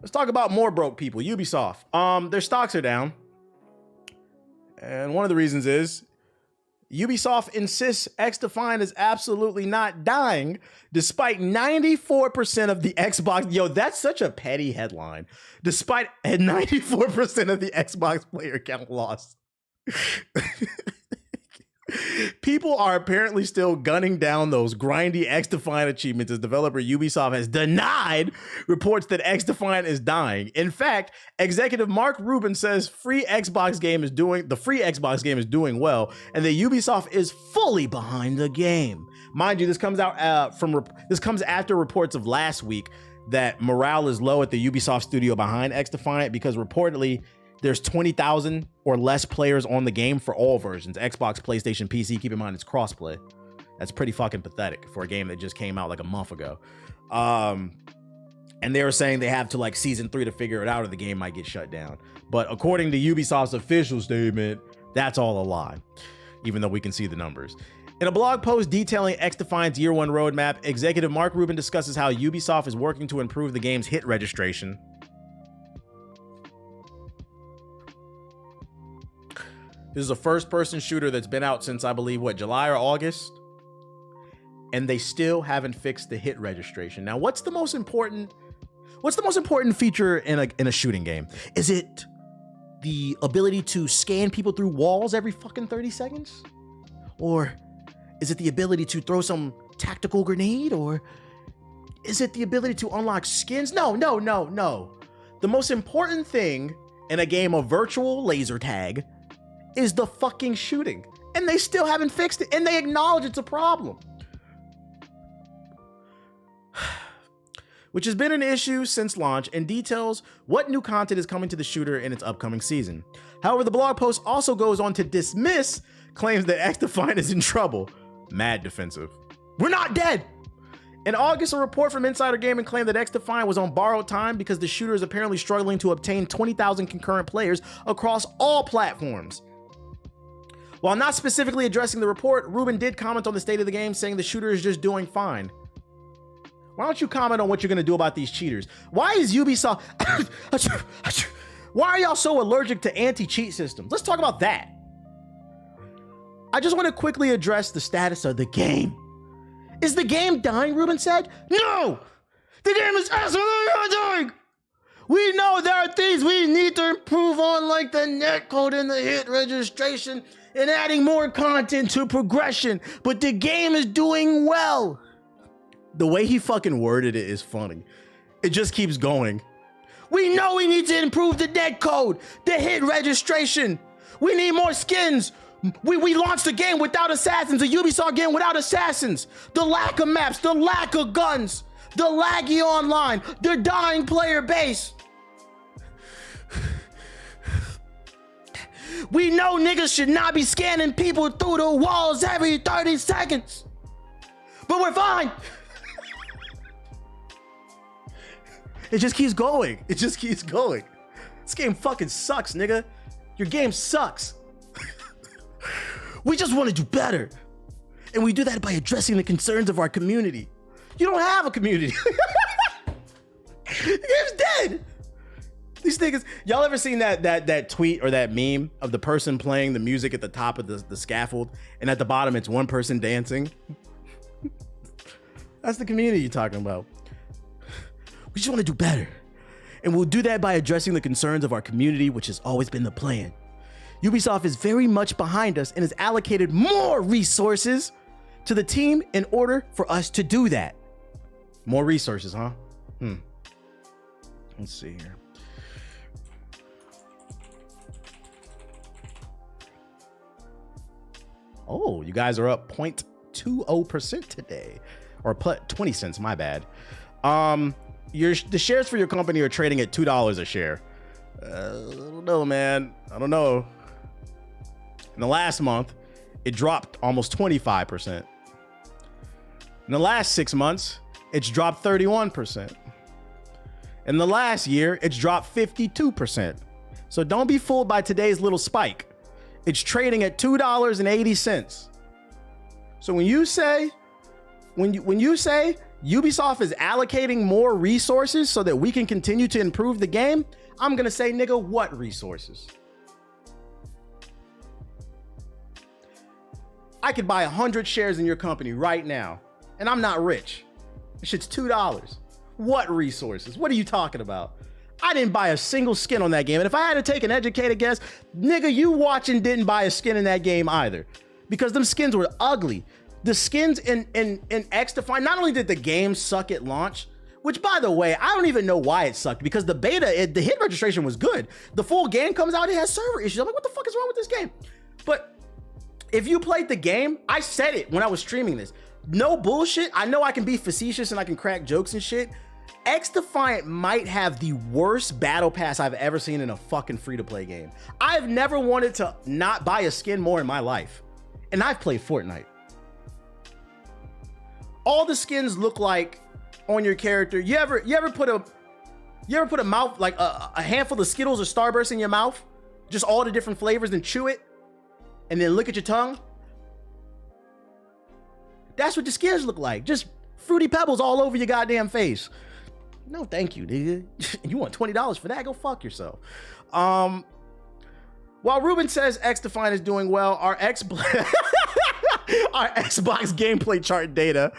Let's talk about more broke people. Ubisoft. Their stocks are down. And one of the reasons is Ubisoft insists XDefiant is absolutely not dying, despite 94% of the Xbox. Yo, that's such a petty headline. Despite 94% of the Xbox player count lost. People are apparently still gunning down those grindy XDefiant achievements as developer Ubisoft has denied reports that XDefiant is dying. In fact, executive Mark Rubin says the free Xbox game is doing well, and that Ubisoft is fully behind the game. Mind you, this comes out after reports of last week that morale is low at the Ubisoft studio behind XDefiant because reportedly there's 20,000 or less players on the game for all versions. Xbox, PlayStation, PC. Keep in mind, it's crossplay. That's pretty fucking pathetic for a game that just came out like a month ago. And they were saying they have to like season 3 to figure it out or the game might get shut down. But according to Ubisoft's official statement, that's all a lie, even though we can see the numbers. In a blog post detailing XDefiant's year 1 roadmap, executive Mark Rubin discusses how Ubisoft is working to improve the game's hit registration. This is a first-person shooter that's been out since, I believe, July or August? And they still haven't fixed the hit registration. Now, what's the most important feature in a shooting game? Is it the ability to scan people through walls every fucking 30 seconds? Or is it the ability to throw some tactical grenade? Or is it the ability to unlock skins? No. The most important thing in a game of virtual laser tag is the fucking shooting. And they still haven't fixed it. And they acknowledge it's a problem. Which has been an issue since launch and details what new content is coming to the shooter in its upcoming season. However, the blog post also goes on to dismiss claims that XDefiant is in trouble. Mad defensive. We're not dead. In August, a report from Insider Gaming claimed that XDefiant was on borrowed time because the shooter is apparently struggling to obtain 20,000 concurrent players across all platforms. While not specifically addressing the report, Rubin did comment on the state of the game, saying the shooter is just doing fine. Why don't you comment on what you're going to do about these cheaters? Why is Ubisoft... Why are y'all so allergic to anti-cheat systems? Let's talk about that. I just want to quickly address the status of the game. Is the game dying, Rubin said? No! The game is absolutely not dying! We know there are things we need to improve on, like the netcode and the hit registration, and adding more content to progression, but the game is doing well. The way he fucking worded it is funny. It just keeps going. We know we need to improve the netcode, the hit registration. We need more skins. We launched a game without assassins, a Ubisoft game without assassins. The lack of maps, the lack of guns, the laggy online, the dying player base. We know niggas should not be scanning people through the walls every 30 seconds. But we're fine. It just keeps going. It just keeps going. This game fucking sucks, nigga. Your game sucks. We just want to do better. And we do that by addressing the concerns of our community. You don't have a community. The game's dead. These niggas, y'all ever seen that tweet or that meme of the person playing the music at the top of the scaffold and at the bottom it's one person dancing? That's the community you're talking about. We just want to do better. And we'll do that by addressing the concerns of our community, which has always been the plan. Ubisoft is very much behind us and has allocated more resources to the team in order for us to do that. More resources, huh? Let's see here. Oh, you guys are up 0.20% today, or 20 cents, my bad. The shares for your company are trading at $2 a share. I don't know, man. I don't know. In the last month, it dropped almost 25%. In the last 6 months, it's dropped 31%. In the last year, it's dropped 52%. So don't be fooled by today's little spike. It's trading at $2.80. So when you say Ubisoft is allocating more resources so that we can continue to improve the game, I'm gonna say, nigga, what resources? I could buy 100 shares in your company right now, and I'm not rich. This shit's $2. What resources? What are you talking about? I didn't buy a single skin on that game, and if I had to take an educated guess, nigga, you watching didn't buy a skin in that game either, because them skins were ugly. The skins in X-Defined, not only did the game suck at launch, which, by the way, I don't even know why it sucked, because the beta, the hit registration was good. The full game comes out, it has server issues. I'm like, what the fuck is wrong with this game? But if you played the game, I said it when I was streaming this. No bullshit. I know I can be facetious and I can crack jokes and shit. X-Defiant might have the worst battle pass I've ever seen in a fucking free-to-play game. I've never wanted to not buy a skin more in my life. And I've played Fortnite. All the skins look like on your character. You ever put a mouth, like a handful of Skittles or Starburst in your mouth? Just all the different flavors, and chew it? And then look at your tongue? That's what the skins look like. Just Fruity Pebbles all over your goddamn face. No, thank you, nigga. You want $20 for that? Go fuck yourself. While Ruben says X-Define is doing well, our Xbox gameplay chart data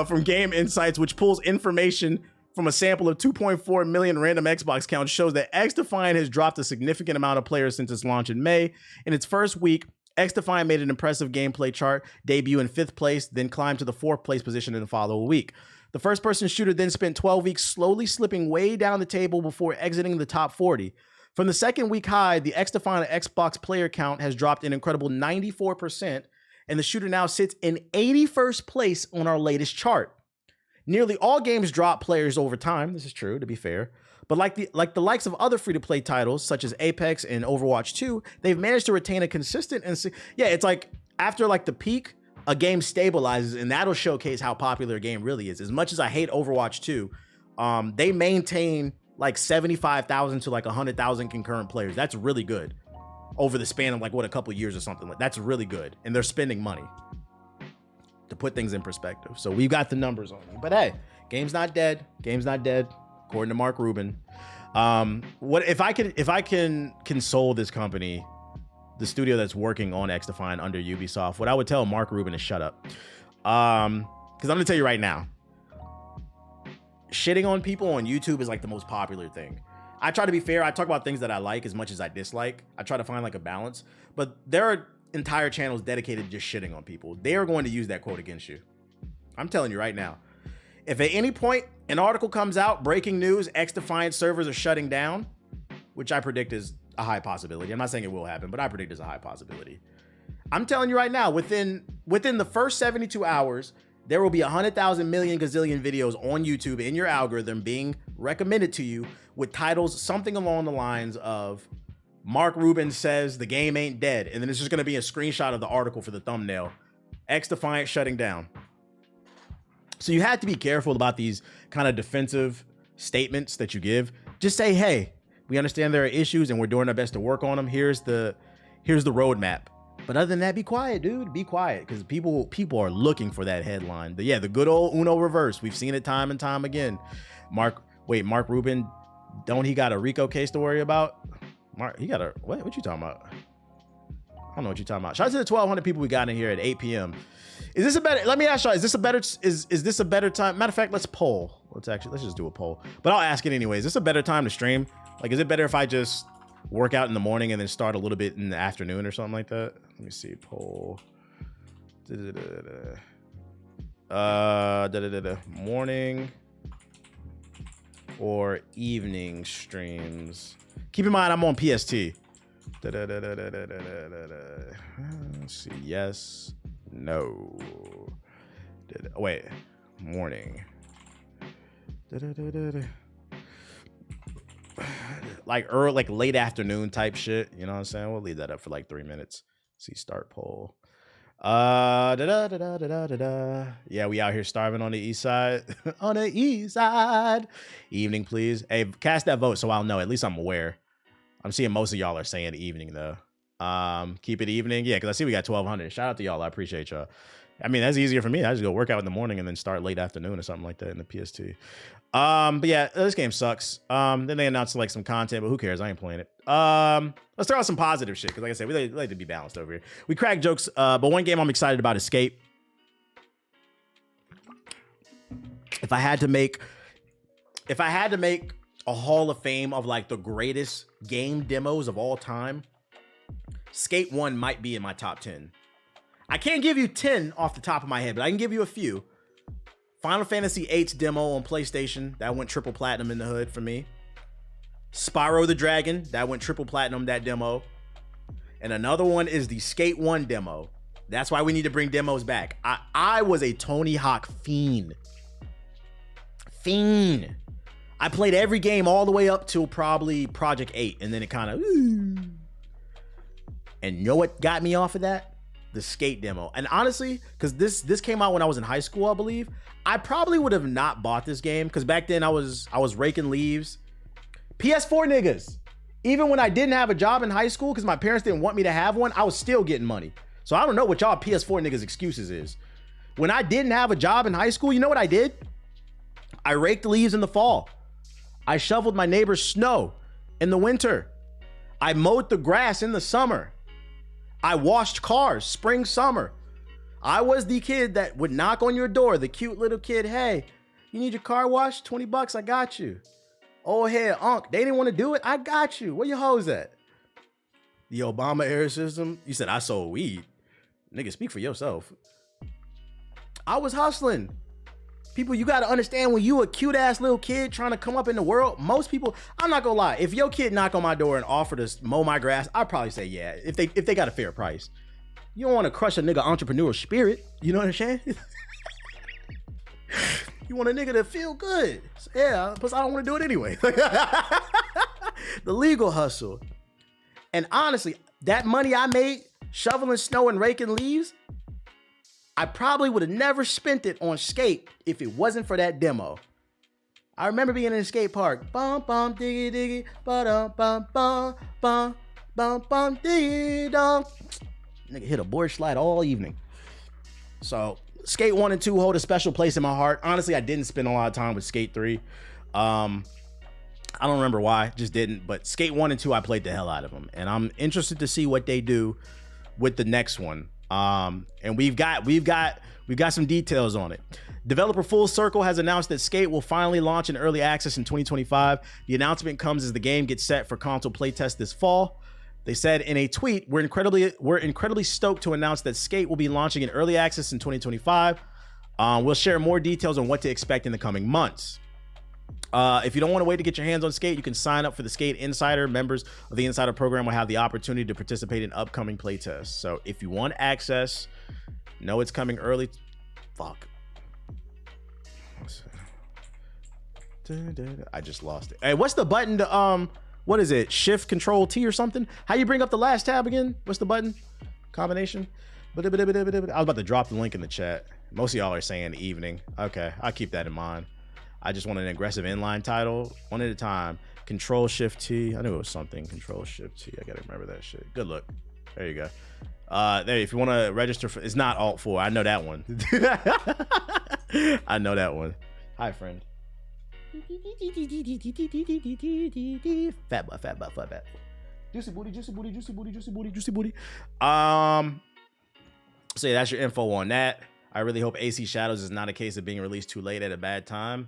from Game Insights, which pulls information from a sample of 2.4 million random Xbox counts, shows that X-Define has dropped a significant amount of players since its launch in May. In its first week, X-Define made an impressive gameplay chart, debut in 5th place, then climbed to the 4th place position in the following week. The first-person shooter then spent 12 weeks slowly slipping way down the table before exiting the top 40. From the second week high, the X-Define Xbox player count has dropped an incredible 94%, and the shooter now sits in 81st place on our latest chart. Nearly all games drop players over time. This is true, to be fair. But like the likes of other free-to-play titles, such as Apex and Overwatch 2, they've managed to retain a consistent and it's like after like the peak, a game stabilizes, and that'll showcase how popular a game really is. As much as I hate Overwatch 2, they maintain like 75,000 to like 100,000 concurrent players. That's really good over the span of like a couple years or something. Like that's really good, and they're spending money to put things in perspective. So we've got the numbers on you. But hey, game's not dead. Game's not dead, according to Mark Rubin. What if I can console this company, the studio that's working on X-Define under Ubisoft, what I would tell Mark Rubin is shut up. Because I'm gonna tell you right now, shitting on people on YouTube is like the most popular thing. I try to be fair. I talk about things that I like as much as I dislike. I try to find like a balance, but there are entire channels dedicated to just shitting on people. They are going to use that quote against you. I'm telling you right now. If at any point an article comes out, breaking news, X-Defiant servers are shutting down, which I predict is a high possibility. I'm not saying it will happen, but I predict it's a high possibility. I'm telling you right now, within the first 72 hours, there will be 100,000 million gazillion videos on YouTube in your algorithm being recommended to you with titles something along the lines of Mark Rubin says the game ain't dead. And then it's just going to be a screenshot of the article for the thumbnail. X-Defiant shutting down. So you have to be careful about these kind of defensive statements that you give. Just say, hey, we understand there are issues and we're doing our best to work on them. Here's the roadmap. But other than that, be quiet, dude. Be quiet, because people are looking for that headline. But yeah, the good old Uno reverse. We've seen it time and time again. Mark Rubin, don't he got a RICO case to worry about? Mark, he got a what you talking about? I don't know what you're talking about. Shout out to the 1,200 people we got in here at 8 p.m. Is this a better? Let me ask y'all. Is this a better time? Matter of fact, let's poll. Let's just do a poll. But I'll ask it anyways. Is this a better time to stream? Like, is it better if I just work out in the morning and then start a little bit in the afternoon or something like that? Let me see. Poll. Morning or evening streams. Keep in mind, I'm on PST. Let's see. Yes. No. Wait. Morning. Like early, like late afternoon type shit. You know what I'm saying? We'll leave that up for like 3 minutes. See, start poll. Yeah, we out here starving on the east side. On the east side. Evening, please. Hey, cast that vote so I'll know. At least I'm aware. I'm seeing most of y'all are saying evening though. Keep it evening. Yeah, because I see we got 1,200. Shout out to y'all. I appreciate y'all. I mean, that's easier for me. I just go work out in the morning and then start late afternoon or something like that in the PST. But yeah, this game sucks. Then they announced like some content, but who cares? I ain't playing it. Let's start with some positive shit, because like I said, we like to be balanced over here. We crack jokes, but one game I'm excited about is Escape. If I had to make a Hall of Fame of like the greatest game demos of all time, Skate 1 might be in my top 10. I can't give you 10 off the top of my head, but I can give you a few. Final Fantasy VIII's demo on PlayStation, that went triple platinum in the hood for me. Spyro the Dragon, that went triple platinum, that demo. And another one is the Skate 1 demo. That's why we need to bring demos back. I was a Tony Hawk fiend. I played every game all the way up till probably Project 8, and then it kind of... And you know what got me off of that? The Skate demo. And honestly, because this came out when I was in high school, I believe, I probably would have not bought this game, because back then I was raking leaves. PS4 niggas. Even when I didn't have a job in high school, because my parents didn't want me to have one, I was still getting money. So I don't know what y'all PS4 niggas excuses is. When I didn't have a job in high school, you know what I did? I raked leaves in the fall. I shoveled my neighbor's snow in the winter. I mowed the grass in the summer. I washed cars spring, summer. I was the kid that would knock on your door, the cute little kid. Hey, you need your car washed? $20, I got you. Oh, hey, Unc, they didn't want to do it? I got you. Where your hoes at? The Obama era system? You said I sold weed. Nigga, speak for yourself. I was hustling. People, you got to understand, when you a cute ass little kid trying to come up in the world, most people, I'm not gonna lie, if your kid knock on my door and offer to mow my grass, I'd probably say yeah, if they got a fair price. You don't want to crush a nigga entrepreneurial spirit, you know what I'm saying? You want a nigga to feel good. So, yeah, plus I don't want to do it anyway. The legal hustle. And honestly, that money I made shoveling snow and raking leaves, I probably would have never spent it on Skate if it wasn't for that demo. I remember being in a skate park. Bum bum diggy diggy, ba bum bum bum bum bum diggy dum. Nigga hit a board slide all evening. So Skate 1 and 2 hold a special place in my heart. Honestly, I didn't spend a lot of time with Skate 3. I don't remember why, just didn't. But Skate 1 and 2, I played the hell out of them, and I'm interested to see what they do with the next one. And we've got some details on it. Developer Full Circle has announced that Skate will finally launch in early access in 2025. The announcement comes as the game gets set for console playtest this fall. They said in a tweet, we're incredibly stoked to announce that Skate will be launching in early access in 2025. We'll share more details on what to expect in the coming months. If you don't want to wait to get your hands on Skate, you can sign up for the Skate Insider. Members of the Insider program will have the opportunity to participate in upcoming playtests. So if you want access, know it's coming early. Fuck. I just lost it. Hey, what's the button to what is it? Shift Control T or something? How you bring up the last tab again? What's the button combination? I was about to drop the link in the chat. Most of y'all are saying evening. Okay, I'll keep that in mind. I just want an aggressive inline title, one at a time. Control Shift T. I knew it was something. Control Shift T. I gotta remember that shit. Good look. There you go. There. If you want to register for, it's not Alt 4. I know that one. I know that one. Hi, friend. Fat butt. Juicy booty. So yeah, that's your info on that. I really hope AC Shadows is not a case of being released too late at a bad time.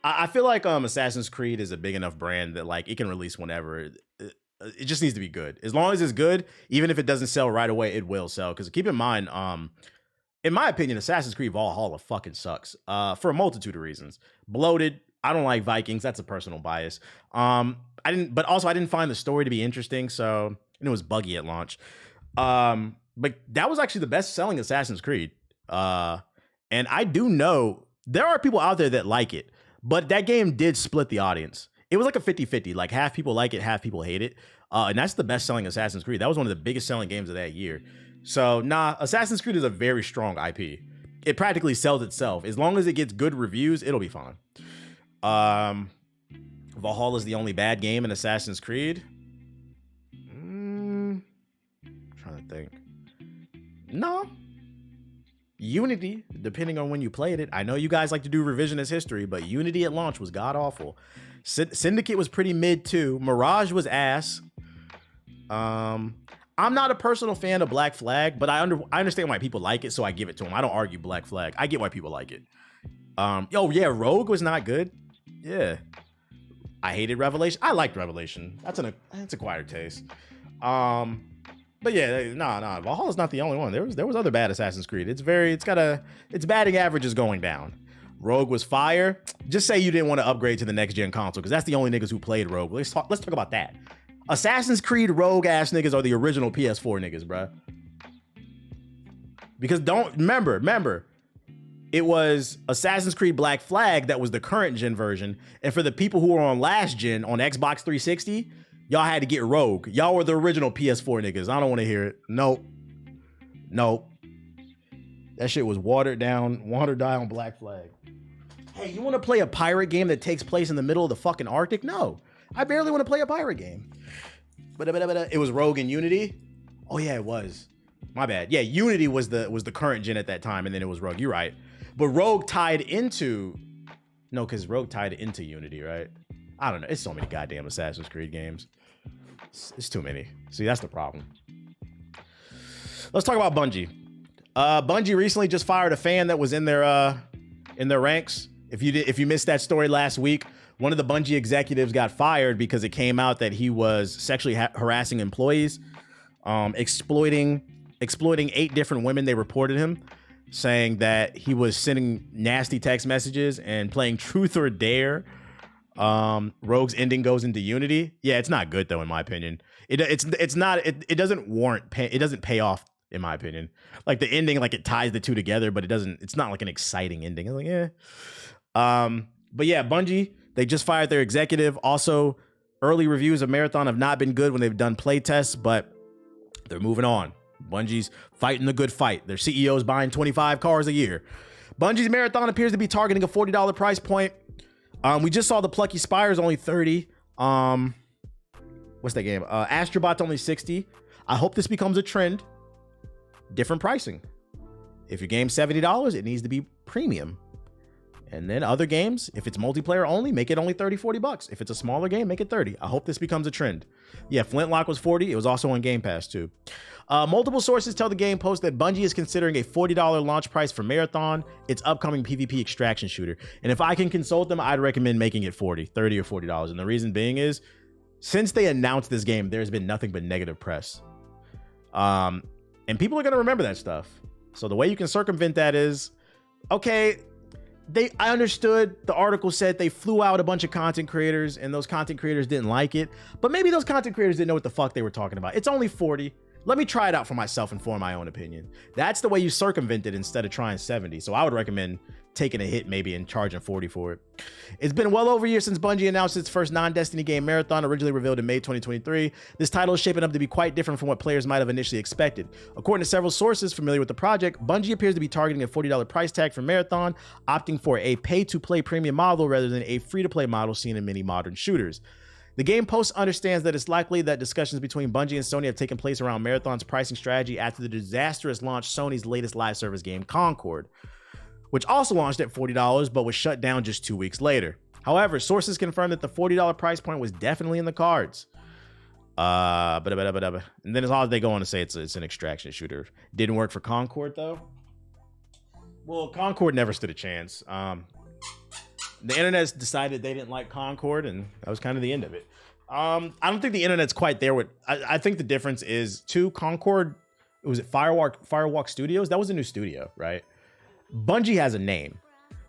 I feel like Assassin's Creed is a big enough brand that like it can release whenever. It just needs to be good. As long as it's good, even if it doesn't sell right away, it will sell. Because keep in mind, in my opinion, Assassin's Creed Valhalla fucking sucks for a multitude of reasons. Bloated. I don't like Vikings. That's a personal bias. I didn't find the story to be interesting. So, and it was buggy at launch. But that was actually the best selling Assassin's Creed. And I do know there are people out there that like it, but that game did split the audience. It was like a 50-50, like half people like it, half people hate it. And that's the best selling Assassin's Creed. That was one of the biggest selling games of that year. So Assassin's Creed is a very strong IP. It practically sells itself. As long as it gets good reviews, it'll be fine. Valhalla is the only bad game in Assassin's Creed. Trying to think. No. Unity, depending on when you played it, I know you guys like to do revisionist history, but Unity at launch was god awful. Syndicate was pretty mid too. Mirage was ass. I'm not a personal fan of Black Flag, but I understand why people like it, so I give it to them. I don't argue Black Flag. I get why people like it. Yeah, Rogue was not good. Yeah, I hated Revelation. I liked Revelation. That's an acquired taste. But yeah, nah. Valhalla's not the only one. There was other bad Assassin's Creed. It's batting average is going down. Rogue was fire. Just say you didn't want to upgrade to the next gen console, because that's the only niggas who played Rogue. Let's talk about that. Assassin's Creed Rogue ass niggas are the original PS4 niggas, bruh. Because remember, it was Assassin's Creed Black Flag that was the current gen version, and for the people who were on last gen on Xbox 360. Y'all had to get Rogue. Y'all were the original PS4 niggas. I don't want to hear it. Nope. That shit was watered down Black Flag. Hey, you want to play a pirate game that takes place in the middle of the fucking Arctic? No. I barely want to play a pirate game. But it was Rogue and Unity? Oh yeah, it was. My bad. Yeah, Unity was the current gen at that time, and then it was Rogue. You're right. But Rogue tied into... No, because Rogue tied into Unity, right? I don't know. It's so many goddamn Assassin's Creed games. It's too many. See, that's the problem. Let's talk about Bungie. Bungie recently just fired a fan that was in their ranks. If you missed that story last week, one of the Bungie executives got fired because it came out that he was sexually harassing employees, exploiting 8 different women. They reported him, saying that he was sending nasty text messages and playing Truth or Dare. Rogue's ending goes into Unity. Yeah, it's not good though, in my opinion. It doesn't warrant it doesn't pay off, in my opinion. Like the ending, like it ties the two together, but it's not like an exciting ending. It's like, yeah. But yeah, Bungie, they just fired their executive. Also, early reviews of Marathon have not been good when they've done play tests, but they're moving on. Bungie's fighting the good fight. Their CEO's buying 25 cars a year. Bungie's Marathon appears to be targeting a $40 price point. We just saw the Plucky Spire's only 30. What's that game? Astrobot's only 60. I hope this becomes a trend. Different pricing. If your game's $70, it needs to be premium. And then other games, if it's multiplayer only, make it only 30, 40 bucks. If it's a smaller game, make it 30. I hope this becomes a trend. Yeah, Flintlock was 40. It was also on Game Pass too. Multiple sources tell the Game Post that Bungie is considering a $40 launch price for Marathon, its upcoming PvP extraction shooter. And if I can consult them, I'd recommend making it 30 or $40. And the reason being is, since they announced this game, there's been nothing but negative press. And people are going to remember that stuff. So the way you can circumvent that is, okay, I understood the article said they flew out a bunch of content creators and those content creators didn't like it, but maybe those content creators didn't know what the fuck they were talking about. It's only 40. Let me try it out for myself and form my own opinion. That's the way you circumvent it instead of trying 70. So I would recommend taking a hit maybe and charging 40 for it. It's been well over a year since Bungie announced its first non-Destiny game, Marathon, originally revealed in May 2023. This title is shaping up to be quite different from what players might have initially expected. According to several sources familiar with the project, Bungie appears to be targeting a $40 price tag for Marathon, opting for a pay-to-play premium model rather than a free-to-play model seen in many modern shooters. The Game Post understands that it's likely that discussions between Bungie and Sony have taken place around Marathon's pricing strategy after the disastrous launch Sony's latest live service game, Concord, which also launched at $40 but was shut down just 2 weeks later. However, sources confirmed that the $40 price point was definitely in the cards. And then it's all they go on to say it's an extraction shooter. Didn't work for Concord though. Well, Concord never stood a chance. The internet decided they didn't like Concord, and that was kind of the end of it. I don't think the internet's quite there with. I think the difference is Concord. Was it Firewalk Studios? That was a new studio, right? Bungie has a name.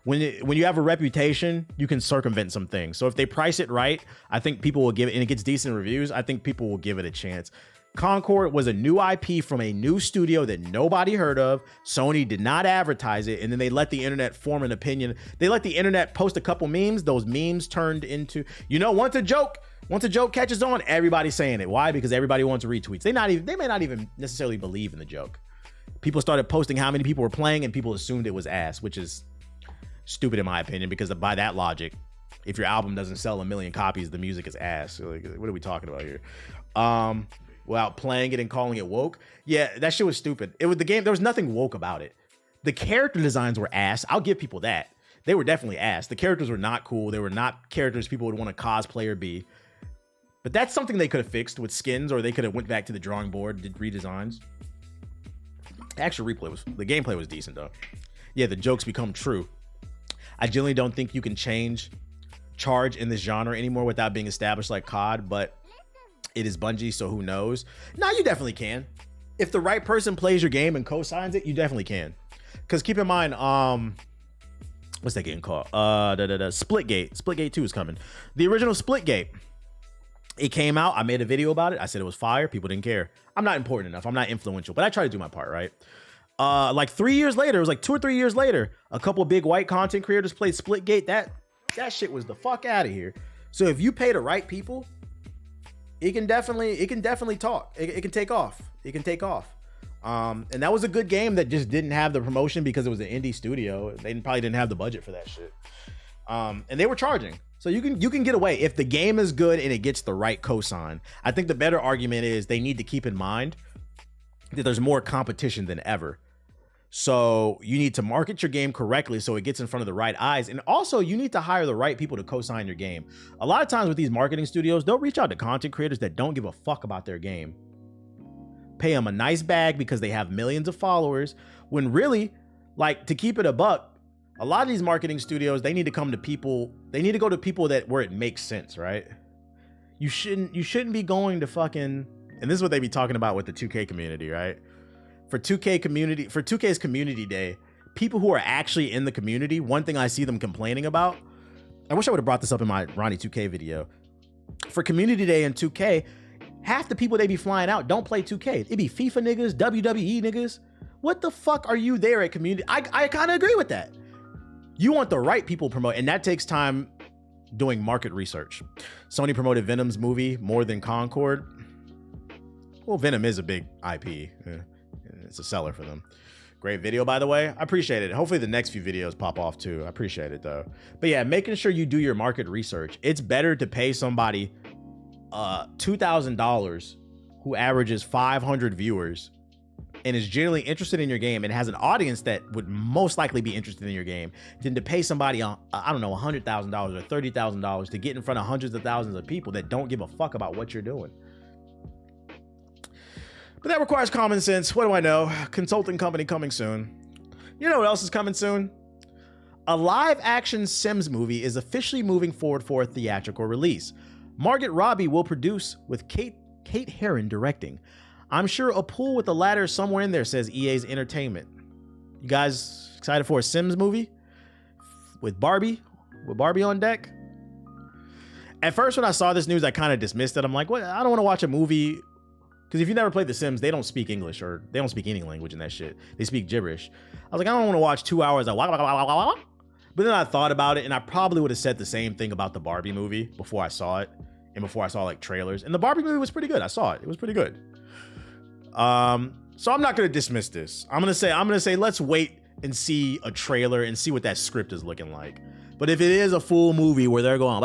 When you have a reputation, you can circumvent some things. So if they price it right, I think people will give it, and it gets decent reviews. I think people will give it a chance. Concord was a new IP from a new studio that nobody heard of. Sony did not advertise it, and then they let the internet form an opinion. They let the internet post a couple memes. Those memes turned into, once a joke catches on, everybody's saying it. Why? Because everybody wants retweets. They may not even necessarily believe in the joke. People started posting how many people were playing, and people assumed it was ass, which is stupid in my opinion, because by that logic, if your album doesn't sell 1 million copies, the music is ass. So like, what are we talking about here? Without playing it and calling it woke. Yeah, that shit was stupid. It was the game. There was nothing woke about it. The character designs were ass. I'll give people that. They were definitely ass. The characters were not cool. They were not characters people would want to cosplay or be. But that's something they could have fixed with skins, or they could have went back to the drawing board, did redesigns. The gameplay was decent though. Yeah, the jokes become true. I generally don't think you can charge in this genre anymore without being established like COD, but it is Bungie, so who knows? No, you definitely can. If the right person plays your game and co-signs it, you definitely can. Because keep in mind, what's that game called? Splitgate. Splitgate 2 is coming. The original Splitgate. It came out. I made a video about it. I said it was fire. People didn't care. I'm not important enough. I'm not influential, but I try to do my part, right? Like 3 years later, it was like 2 or 3 years later, a couple of big white content creators played Splitgate. That shit was the fuck out of here. So if you pay the right people, it can definitely talk. It can take off. It can take off. And that was a good game that just didn't have the promotion because it was an indie studio. They probably didn't have the budget for that shit. And they were charging. So you can get away if the game is good and it gets the right cosign. I think the better argument is they need to keep in mind that there's more competition than ever. So you need to market your game correctly so it gets in front of the right eyes. And also you need to hire the right people to co-sign your game. A lot of times with these marketing studios, they'll reach out to content creators that don't give a fuck about their game. Pay them a nice bag because they have millions of followers, when really, like, to keep it a buck, a lot of these marketing studios, they need to come to people, they need to go to people that where it makes sense, right? You shouldn't be going to fucking, and this is what they be talking about with the 2K community, right? For 2K's community day, people who are actually in the community, one thing I see them complaining about, I wish I would have brought this up in my Ronnie 2K video. For community day in 2K, half the people they be flying out don't play 2K. It be FIFA niggas, WWE niggas. What the fuck are you there at community? I kind of agree with that. You want the right people promote, and that takes time doing market research. Sony promoted Venom's movie more than Concord. Well, Venom is a big IP. It's a seller for them. Great video, by the way. I appreciate it. Hopefully the next few videos pop off too. I appreciate it though. But yeah, making sure you do your market research. It's better to pay somebody $2,000 who averages 500 viewers and is generally interested in your game and has an audience that would most likely be interested in your game than to pay somebody, I don't know, $100,000 or $30,000 to get in front of hundreds of thousands of people that don't give a fuck about what you're doing. But that requires common sense. What do I know? Consulting company coming soon. You know what else is coming soon? A live action Sims movie is officially moving forward for a theatrical release. Margot Robbie will produce with Kate Herron directing. I'm sure a pool with the ladder somewhere in there, says EA's Entertainment. You guys excited for a Sims movie with Barbie? With Barbie on deck? At first, when I saw this news, I kind of dismissed it. I'm like, what? I don't want to watch a movie. Because if you never played The Sims, they don't speak English, or they don't speak any language in that shit. They speak gibberish. I was like, I don't want to watch 2 hours of But then I thought about it, and I probably would have said the same thing about the Barbie movie before I saw it, and before I saw like trailers. And the Barbie movie was pretty good. I saw it. It was pretty good. So I'm not gonna dismiss this. I'm gonna say let's wait and see a trailer and see what that script is looking like. But if it is a full movie where they're going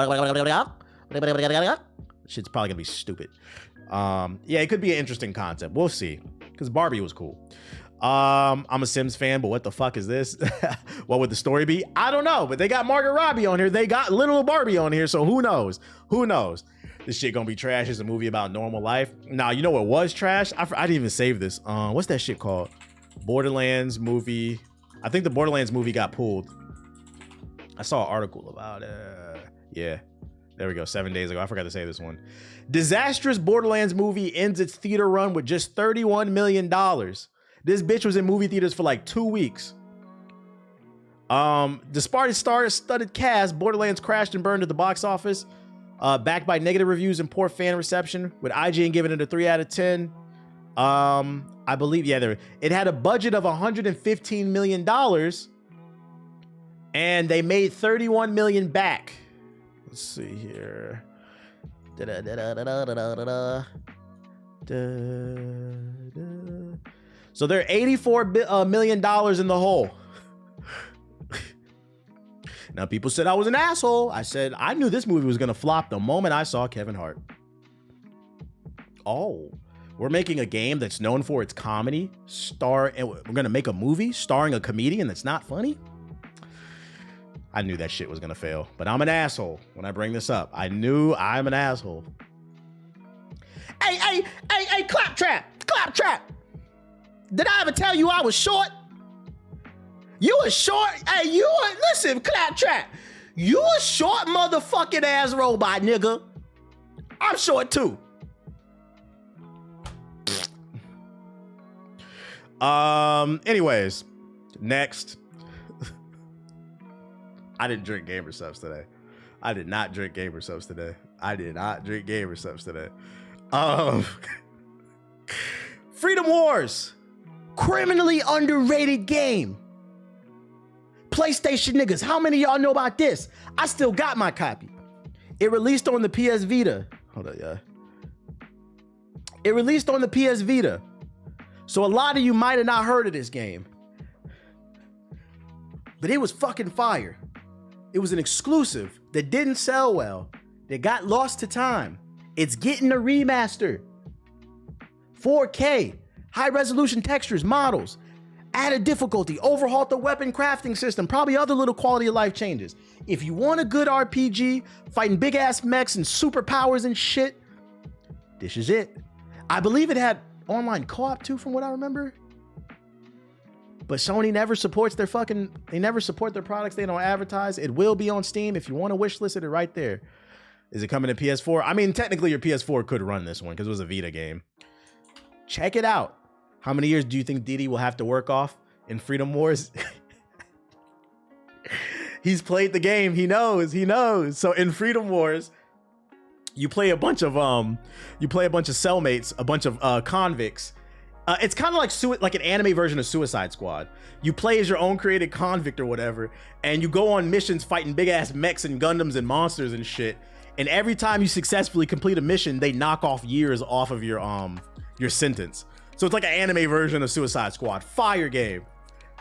shit's probably gonna be stupid. Yeah, it could be an interesting concept. We'll see. Because Barbie was cool. I'm a Sims fan, but what the fuck is this? What would the story be? I don't know, but they got Margot Robbie on here. They got little Barbie on here, so who knows? Who knows? This shit gonna be trash. It's a movie about normal life. Now, you know what was trash? I didn't even save this. What's that shit called? Borderlands movie. I think the Borderlands movie got pulled. I saw an article about it. Yeah. There we go, 7 days ago. I forgot to say this one. Disastrous Borderlands movie ends its theater run with just $31 million. This bitch was in movie theaters for like 2 weeks. Despite its star-studded cast, Borderlands crashed and burned at the box office, backed by negative reviews and poor fan reception, with IGN giving it a 3 out of 10. I believe, yeah, it had a budget of $115 million, and they made $31 million back. Let's see here. So they're $84 million in the hole. Now, people said I was an asshole. I said I knew this movie was going to flop the moment I saw Kevin Hart. Oh, We're making a game that's known for its comedy, and we're gonna make a movie starring a comedian that's not funny. I knew that shit was gonna fail, but I'm an asshole when I bring this up. I knew I'm an asshole. Hey, Claptrap. Did I ever tell you I was short? You a short, listen, Claptrap. You a short motherfucking ass robot, nigga. I'm short too. Anyways, next. I didn't drink Gamer Subs today. I did not drink Gamer Subs today. Freedom Wars. Criminally underrated game. PlayStation niggas, how many of y'all know about this? I still got my copy. It released on the PS Vita. Hold on, yeah. It released on the PS Vita. So a lot of you might have not heard of this game. But it was fucking fire. It was an exclusive that didn't sell well, that got lost to time. It's getting a remaster. 4K, high resolution textures, models, added difficulty, overhauled the weapon crafting system, probably other little quality of life changes. If you want a good RPG, fighting big ass mechs and superpowers and shit, this is it. I believe it had online co-op too, from what I remember. But Sony never supports their they never support their products. They don't advertise. It will be on Steam. If you want to wishlist it right there. Is it coming to PS4? I mean, technically your PS4 could run this one because it was a Vita game. Check it out. How many years do you think Diddy will have to work off in Freedom Wars? He's played the game. He knows. So in Freedom Wars, you play a bunch of cellmates, a bunch of convicts. It's kind of like an anime version of Suicide Squad. You play as your own created convict or whatever, and you go on missions fighting big ass mechs and Gundams and monsters and shit. And every time you successfully complete a mission, they knock off years off of your sentence. So it's like an anime version of Suicide Squad. Fire game.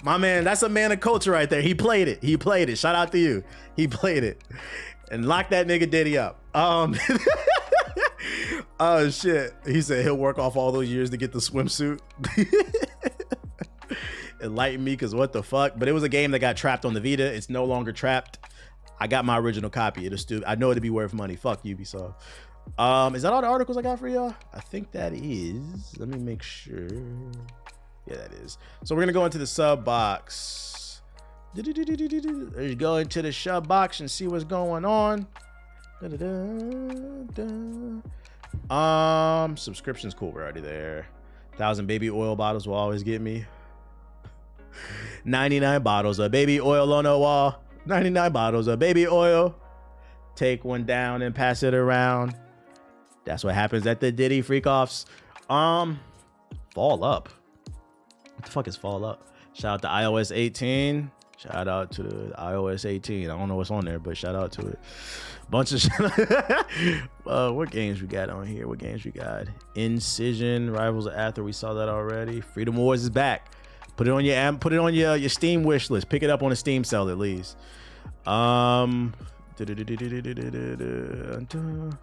My man, that's a man of culture right there. He played it. Shout out to you. He played it. And lock that nigga Diddy up. Oh shit. He said he'll work off all those years to get the swimsuit. Enlighten me, because what the fuck? But it was a game that got trapped on the Vita. It's no longer trapped. I got my original copy. I know it'd be worth money. Fuck Ubisoft. Is that all the articles I got for y'all? I think that is. Let me make sure. Yeah, that is. So we're gonna go into the sub box. Let's go into the sub box and see what's going on. Subscription's cool. We're already there. 1,000 baby oil bottles will always get me. 99 bottles of baby oil on the wall. 99 bottles of baby oil. Take one down and pass it around. That's what happens at the Diddy freak-offs. Fall Up. What the fuck is Fall Up? Shout out to iOS 18. Shout out to the iOS 18. I don't know what's on there, but shout out to it. Bunch of what games we got on here? What games we got? Incision, Rivals of Aether. We saw that already. Freedom Wars is back. Put it on your Steam wish list. Pick it up on a Steam sale at least.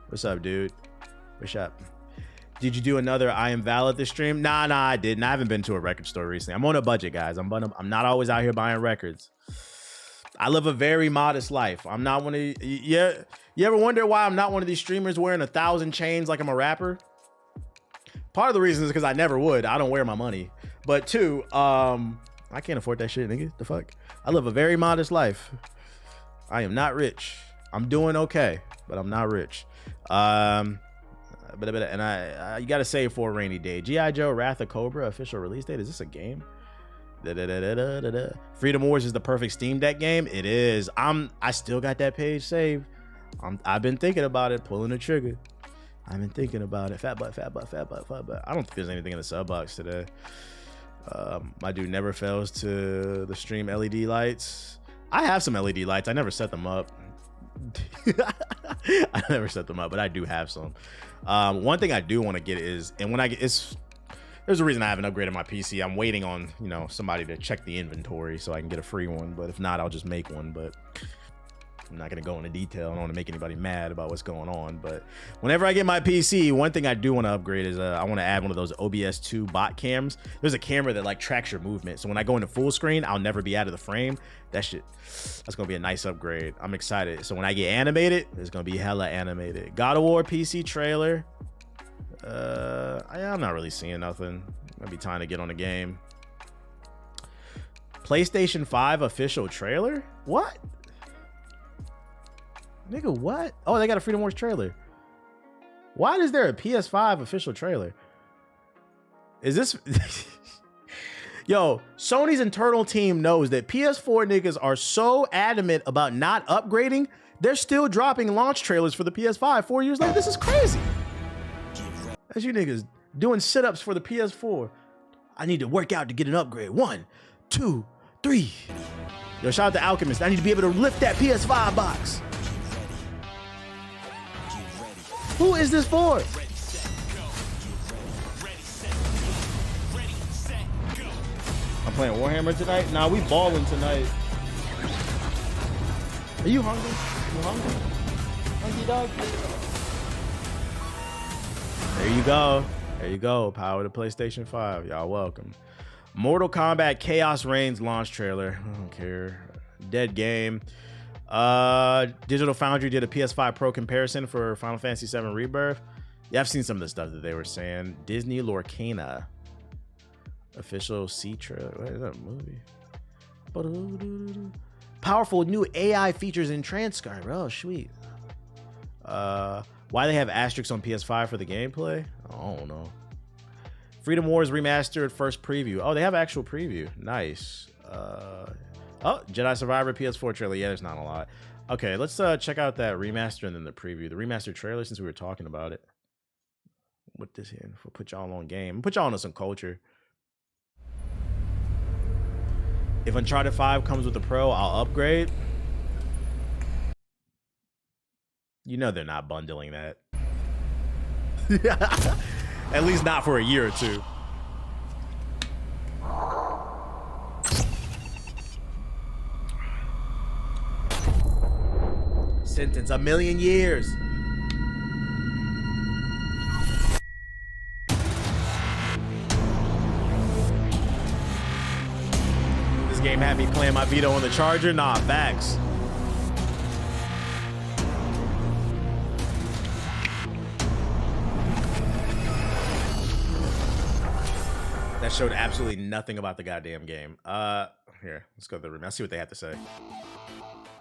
What's up, dude? What's up? Did you do another I Am Valid this stream? Nah, I didn't. I haven't been to a record store recently. I'm on a budget, guys. I'm not always out here buying records. I live a very modest life. I'm not one of you ever wonder why I'm not one of these streamers wearing 1,000 chains like I'm a rapper? Part of the reason is because I never would. I don't wear my money. But two, I can't afford that shit, nigga. The fuck? I live a very modest life. I am not rich. I'm doing okay, but I'm not rich. And you gotta save for a rainy day. G.I. Joe Wrath of Cobra official release date. Is this a game? Freedom Wars is the perfect Steam Deck game. It is. I still got that page saved. I've been thinking about it, pulling the trigger. I've been thinking about it. Fat butt. I don't think there's anything in the sub box today. My dude never fails to the stream LED lights. I have some LED lights. I never set them up. I never set them up, but I do have some. One thing I do want to get is, and when I get, there's a reason I haven't upgraded my PC. I'm waiting on, somebody to check the inventory so I can get a free one. But if not, I'll just make one. But I'm not going to go into detail. I don't want to make anybody mad about what's going on. But whenever I get my PC, one thing I do want to upgrade is I want to add one of those OBS 2 bot cams. There's a camera that like tracks your movement. So when I go into full screen, I'll never be out of the frame. That's going to be a nice upgrade. I'm excited. So when I get animated, it's going to be hella animated. God of War PC trailer. I'm not really seeing nothing. Might be time to get on the game. PlayStation 5 official trailer? What? Nigga, what? Oh, they got a Freedom Wars trailer. Why is there a PS5 official trailer? Is this... Yo, Sony's internal team knows that PS4 niggas are so adamant about not upgrading, they're still dropping launch trailers for the PS5 4 years later. This is crazy. That's you niggas doing sit-ups for the PS4. I need to work out to get an upgrade. 1, 2, 3. Yo, shout out to Alchemist. I need to be able to lift that PS5 box. Who is this for? I'm playing Warhammer tonight? Nah, we balling tonight. Are you hungry? You hungry? Hungry dog? There you go. There you go. Power to PlayStation 5. Y'all welcome. Mortal Kombat Chaos Reigns launch trailer. I don't care. Dead game. Digital Foundry did a PS5 Pro comparison for Final Fantasy VII Rebirth. Yeah, I've seen some of the stuff that they were saying. Disney Lorcana. Official C trailer. What is that movie? Powerful new AI features in transcribe. Oh, sweet. Why they have asterisks on PS5 for the gameplay? I don't know. Freedom Wars Remastered first preview. Oh, they have actual preview. Nice. Oh, Jedi Survivor PS4 trailer. Yeah, there's not a lot. Okay, let's check out that remaster and then the preview. The remastered trailer, since we were talking about it. What this here? We'll put y'all on game. Put y'all on some culture. If Uncharted 5 comes with the Pro, I'll upgrade. You know they're not bundling that. At least not for a year or two. Sentence 1,000,000 years. This game had me playing my Vito on the charger. Nah, facts. That showed absolutely nothing about the goddamn game. Here, let's go to the room. Let's see what they have to say.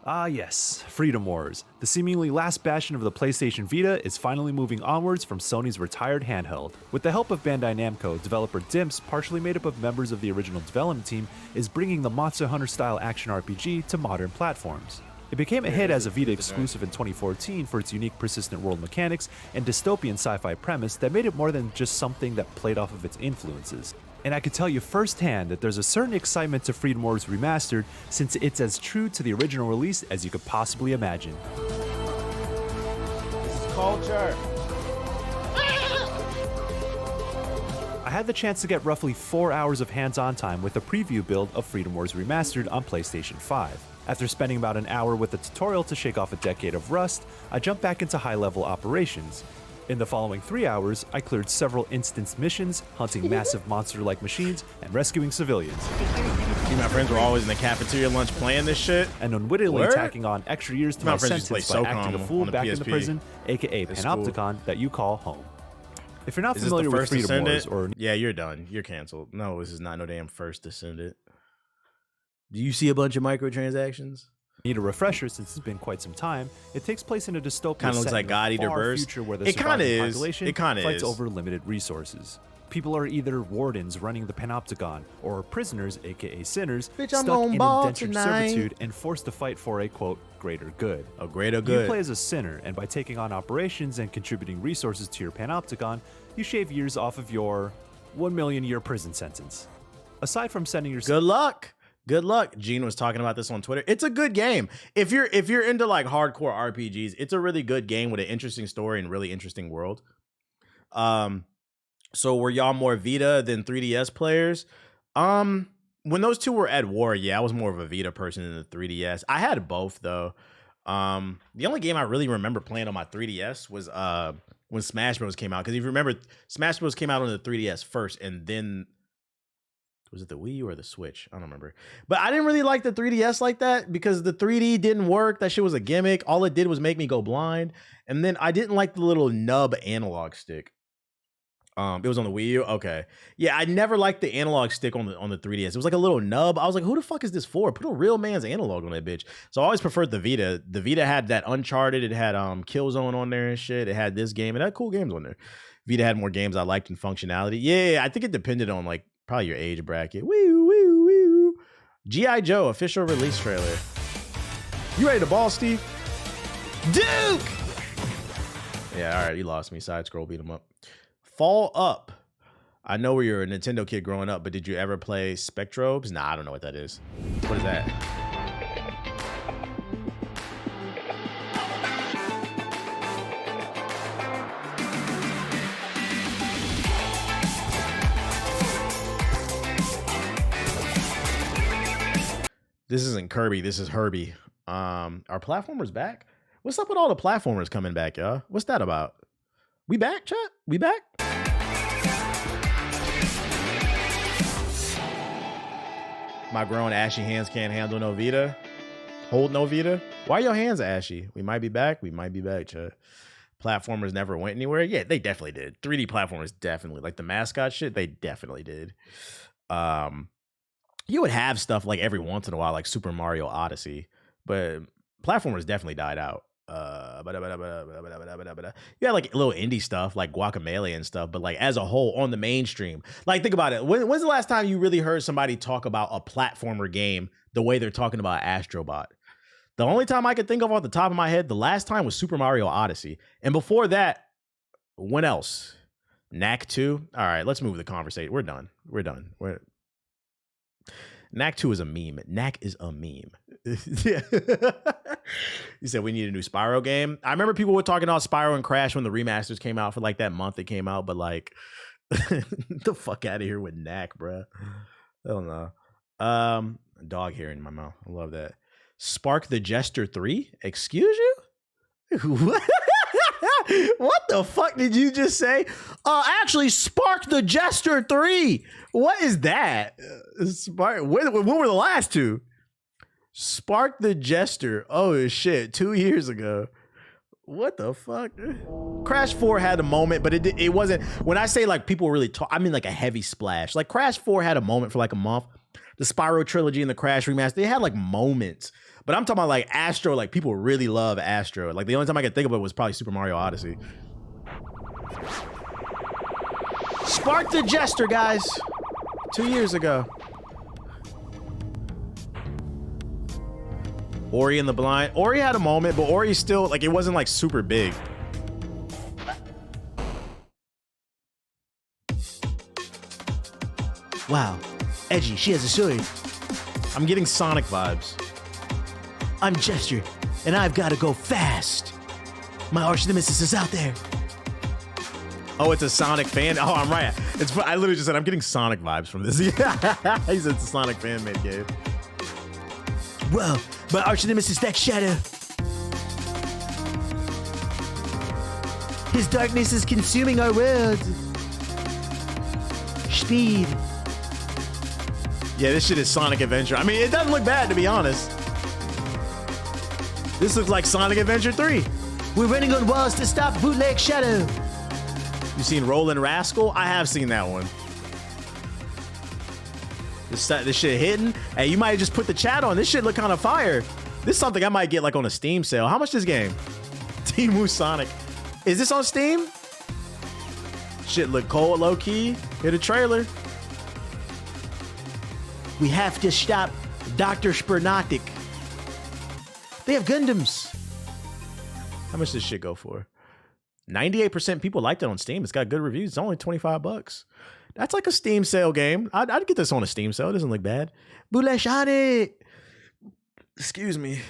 Ah yes, Freedom Wars. The seemingly last bastion of the PlayStation Vita is finally moving onwards from Sony's retired handheld. With the help of Bandai Namco, developer Dimps, partially made up of members of the original development team, is bringing the Monster Hunter-style action RPG to modern platforms. It became a hit as a Vita exclusive in 2014 for its unique persistent world mechanics and dystopian sci-fi premise that made it more than just something that played off of its influences. And I can tell you firsthand that there's a certain excitement to Freedom Wars Remastered since it's as true to the original release as you could possibly imagine. Culture. I had the chance to get roughly 4 hours of hands-on time with a preview build of Freedom Wars Remastered on PlayStation 5. After spending about an hour with a tutorial to shake off a decade of rust, I jumped back into high-level operations. In the following 3 hours, I cleared several instance missions, hunting massive monster-like machines, and rescuing civilians. See, my friends were always in the cafeteria lunch playing this shit. And unwittingly tacking on extra years to my sentence by acting a fool back in the prison, aka Panopticon, that you call home. If you're not familiar with Freedom Wars or... Yeah, you're done. You're canceled. No, this is not no damn First Descendant. Do you see a bunch of microtransactions? Need a refresher since it's been quite some time. It takes place in a dystopian kind of looks like God Eater Burst. Future where the surviving population fights over limited resources. People are either wardens running the Panopticon or prisoners, aka sinners, stuck in indentured servitude and forced to fight for a quote greater good. A greater good. You play as a sinner, and by taking on operations and contributing resources to your Panopticon, you shave years off of your 1,000,000 year prison sentence. Aside from sending your good luck. Good luck. Gene was talking about this on Twitter. It's a good game. If you're into like hardcore RPGs, it's a really good game with an interesting story and really interesting world. So were y'all more Vita than 3DS players? When those two were at war, yeah, I was more of a Vita person than the 3DS. I had both though. The only game I really remember playing on my 3DS was when Smash Bros came out. Because if you remember, Smash Bros came out on the 3DS first, and then was it the Wii U or the Switch? I don't remember. But I didn't really like the 3DS like that because the 3D didn't work. That shit was a gimmick. All it did was make me go blind. And then I didn't like the little nub analog stick. It was on the Wii U. Okay. Yeah, I never liked the analog stick on the 3DS. It was like a little nub. I was like, who the fuck is this for? Put a real man's analog on that bitch. So I always preferred the Vita. The Vita had that Uncharted. It had Killzone on there and shit. It had this game. It had cool games on there. Vita had more games I liked in functionality. Yeah, I think it depended on like probably your age bracket. Woo, woo, woo. G.I. Joe official release trailer. You ready to ball, Steve? Duke! Yeah, all right, you lost me. Side scroll, beat him up. Fall Up. I know where you're a Nintendo kid growing up, but did you ever play Spectrobes? Nah, I don't know what that is. What is that? This isn't Kirby. This is Herbie. Are platformers back? What's up with all the platformers coming back, y'all? What's that about? We back, chat? We back? My grown ashy hands can't handle no Vita. Hold no Vita. Why are your hands ashy? We might be back. We might be back, chat. Platformers never went anywhere. Yeah, they definitely did. 3D platformers definitely. Like the mascot shit, they definitely did. You would have stuff like every once in a while, like Super Mario Odyssey, but platformers definitely died out. You had like little indie stuff like Guacamelee and stuff, but like as a whole on the mainstream, like think about it. When's the last time you really heard somebody talk about a platformer game the way they're talking about Astrobot? The only time I could think of off the top of my head, the last time was Super Mario Odyssey. And before that, when else? Knack 2? All right, let's move the conversation. We're done. Knack 2 is a meme. Knack is a meme. Yeah. You said we need a new Spyro game. I remember people were talking about Spyro and Crash when the remasters came out for like that month it came out, but like the fuck out of here with Knack, bruh. Hell no. Dog hair in my mouth. I love that. Spark the Jester 3? Excuse you? What? What the fuck did you just say? Actually, Spark the Jester 3. What is that? Spark. When were the last two? Spark the Jester. Oh shit, 2 years ago. What the fuck? Crash 4 had a moment, but it wasn't. When I say like people really talk, I mean like a heavy splash. Like Crash 4 had a moment for like a month. The Spyro trilogy and the Crash remaster, they had like moments. But I'm talking about like Astro, like people really love Astro. Like the only time I could think of it was probably Super Mario Odyssey. Spark the Jester, guys. 2 years ago. Ori and the Blind. Ori had a moment, but Ori still, like, it wasn't like super big. Wow. Edgy, she has a sword. I'm getting Sonic vibes. I'm Jester, and I've got to go fast. My arch nemesis is out there. Oh, it's a Sonic fan. Oh, I'm right. I literally just said I'm getting Sonic vibes from this. Yeah, he said it's a Sonic fan made game. Well, my arch nemesis, that shadow. His darkness is consuming our world. Speed. Yeah, this shit is Sonic Adventure. I mean, it doesn't look bad, to be honest. This looks like Sonic Adventure 3. We're running on walls to stop bootleg shadow. You seen Rollin' Rascal? I have seen that one. This shit hitting. Hey, you might just put the chat on. This shit look kind of fire. This is something I might get like on a Steam sale. How much this game? Team Sonic. Is this on Steam? Shit look cold, low key. Hit a trailer. We have to stop Dr. Spurnotic. They have Gundams. How much does this shit go for? 98% people liked it on Steam. It's got good reviews. It's only $25. That's like a Steam sale game. I'd get this on a Steam sale. It doesn't look bad. Bouleshade. Excuse me.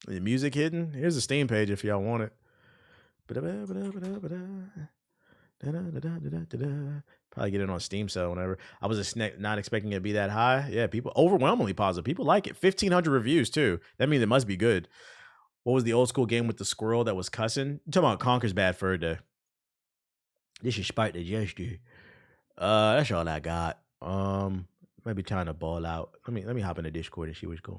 The music hidden. Here's the Steam page if y'all want it. Probably get it on Steam sale whenever. I was not expecting it to be that high. Yeah, people overwhelmingly positive. People like it. 1,500 reviews too. That means it must be good. What was the old school game with the squirrel that was cussing? You talking about Conker's Bad Fur Day. Disrespect the gesture. That's all I got. Maybe trying to ball out. Let me hop in the Discord and see what's going on.